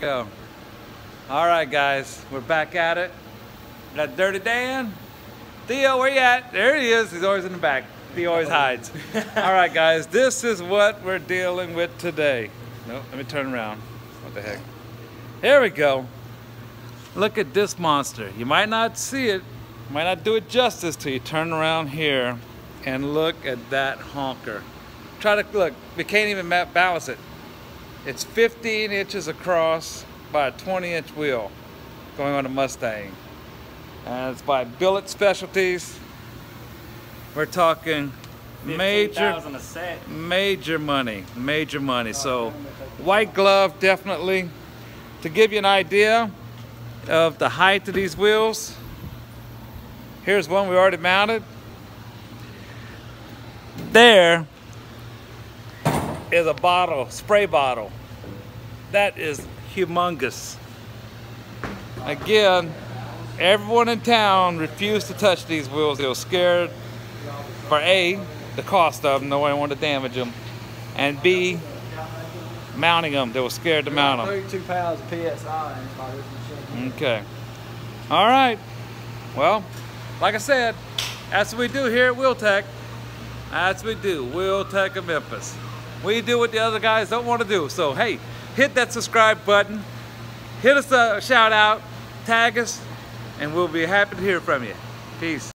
Go. All right, guys, we're back at it. Got Dirty Dan. Theo, where you at? There he is. He's always in the back. He always hides. All right, guys, this is what we're dealing with today. Nope, let me turn around. What the heck? Here we go. Look at this monster. You might not see it, might not do it justice till you turn around here and look at that honker. Try to look. We can't even balance it. It's 15 inches across by a 20-inch wheel going on a Mustang. And it's by BilletSpeciaties. We're talking major money. So white glove, definitely. To give you an idea of the height of these wheels, here's one we already mounted. There is a bottle, spray bottle. That is humongous. Again, everyone in town refused to touch these wheels. They were scared for A, the cost of them, no one wanted to damage them, and B, mounting them. They were scared to mount them. 32 pounds of PSI by this machine. Okay. All right. Well, like I said, that's what we do here at Wheel Tech. That's what we do, Wheel Tech of Memphis. We do what the other guys don't want to do. So, hey, hit that subscribe button. Hit us a shout out, tag us, and we'll be happy to hear from you. Peace.